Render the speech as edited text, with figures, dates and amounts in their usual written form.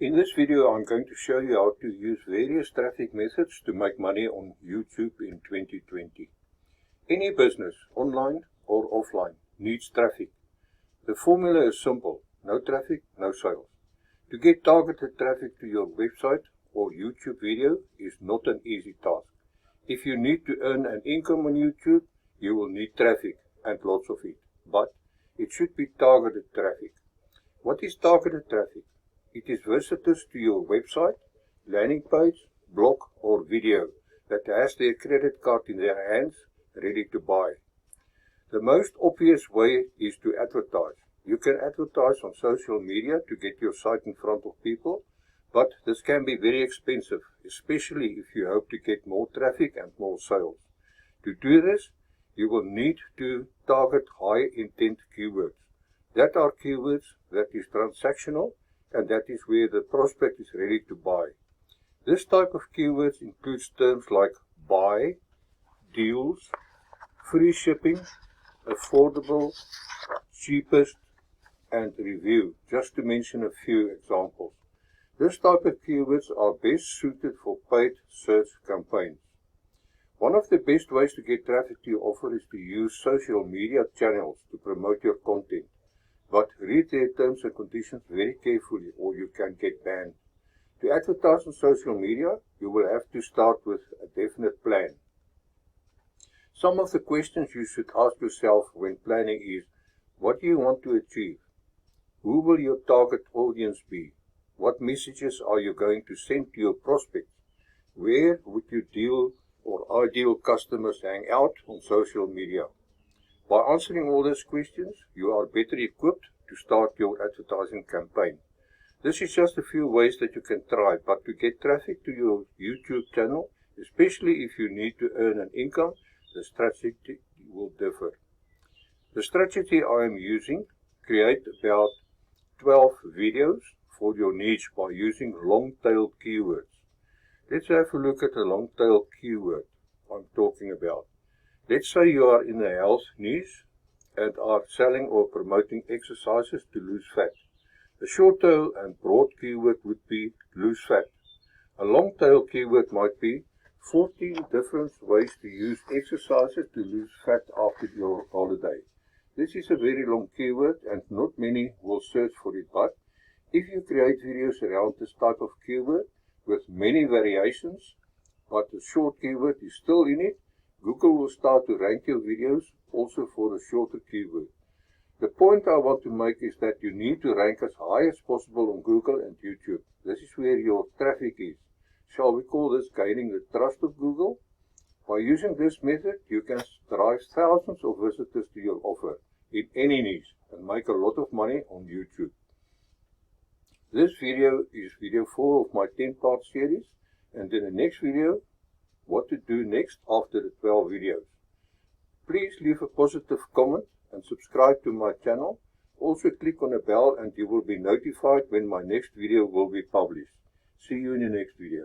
In this video I'm going to show you how to use various traffic methods to make money on YouTube in 2020. Any business, online or offline, needs traffic. The formula is simple: no traffic, no sales. To get targeted traffic to your website or YouTube video is not an easy task. If you need to earn an income on YouTube, you will need traffic and lots of it. But it should be targeted traffic. What is targeted traffic? It is visitors to your website, landing page, blog or video that has their credit card in their hands ready to buy. The most obvious way is to advertise. You can advertise on social media to get your site in front of people, but this can be very expensive, especially if you hope to get more traffic and more sales. To do this, you will need to target high intent keywords. That are keywords that is transactional, and that is where the prospect is ready to buy. This type of keywords includes terms like buy, deals, free shipping, affordable, cheapest, and review, just to mention a few examples. This type of keywords are best suited for paid search campaigns. One of the best ways to get traffic to your offer is to use social media channels to promote your content. But read their terms and conditions very carefully or you can get banned. To advertise on social media, you will have to start with a definite plan. Some of the questions you should ask yourself when planning is: what do you want to achieve? Who will your target audience be? What messages are you going to send to your prospects? Where would your deal or ideal customers hang out on social media? By answering all these questions, you are better equipped to start your advertising campaign. This is just a few ways that you can try, but to get traffic to your YouTube channel, especially if you need to earn an income, the strategy will differ. The strategy I am using: create about 12 videos for your niche by using long-tail keywords. Let's have a look at the long-tail keyword I'm talking about. Let's say you are in the health niche and are selling or promoting exercises to lose fat. A short tail and broad keyword would be lose fat. A long tail keyword might be 14 different ways to use exercises to lose fat after your holiday. This is a very long keyword and not many will search for it, but if you create videos around this type of keyword with many variations, but the short keyword is still in it, Google will start to rank your videos also for the shorter keyword. The point I want to make is that you need to rank as high as possible on Google and YouTube. This is where your traffic is. Shall we call this gaining the trust of Google? By using this method, you can drive thousands of visitors to your offer in any niche and make a lot of money on YouTube. This video is video 4 of my 10-part series, and in the next video, what to do next after the 12 videos. Please leave a positive comment and subscribe to my channel. Also click on the bell and you will be notified when my next video will be published. See you in the next video.